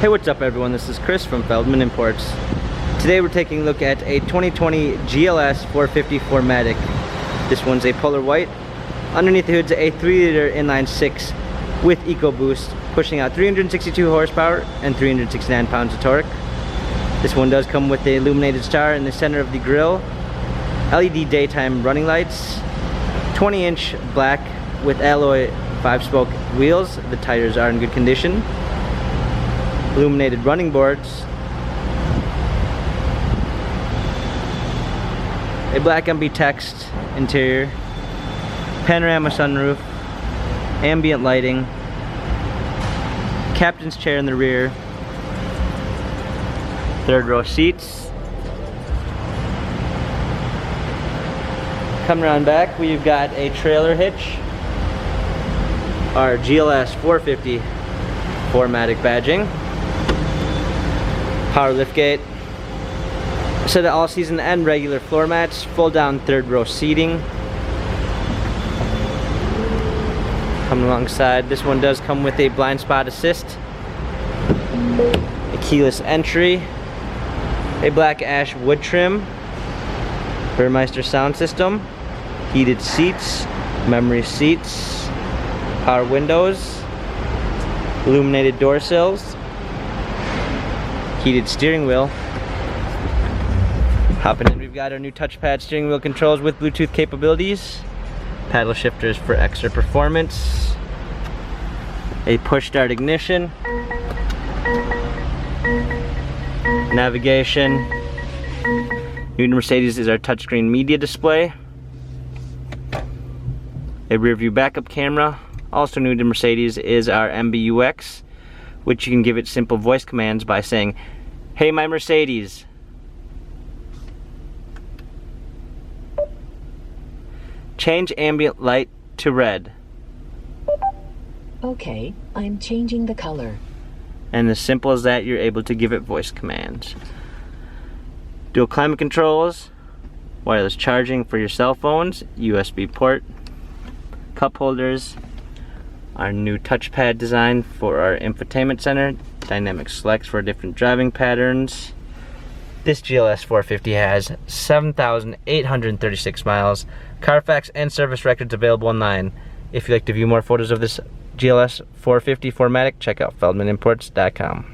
Hey, what's up everyone? This is Chris from Feldmann Imports. Today we're taking a look at a 2020 GLS 450 4MATIC. This one's a polar white. Underneath the hood's a 3-liter inline 6 with EcoBoost, pushing out 362 horsepower and 369 pounds of torque. This one does come with the illuminated star in the center of the grille, LED daytime running lights, 20-inch black with alloy 5-spoke wheels. The tires are in good condition. Illuminated running boards, a black MB text interior, panorama sunroof, ambient lighting, captain's chair in the rear, third row seats. Coming around back, we've got a trailer hitch, our GLS 450 4MATIC badging, power liftgate, set of all-season and regular floor mats, fold-down third row seating. Coming alongside, this one does come with a blind spot assist, a keyless entry, a black ash wood trim, Burmeister sound system, heated seats, memory seats, power windows, illuminated door sills, heated steering wheel. Hopping in, we've got our new touchpad steering wheel controls with Bluetooth capabilities, paddle shifters for extra performance, a push start ignition, navigation. New to Mercedes is our touchscreen media display, a rear view backup camera. Also new to Mercedes is our MBUX, which you can give it simple voice commands by saying, "Hey, my Mercedes." Change ambient light to red. Okay, I'm changing the color. And as simple as that, you're able to give it voice commands. Dual climate controls, wireless charging for your cell phones, USB port, cup holders, our new touchpad design for our infotainment center, dynamic selects for different driving patterns. This GLS 450 has 7,836 miles, Carfax and service records available online. If you'd like to view more photos of this GLS 450 4MATIC, check out feldmanimports.com.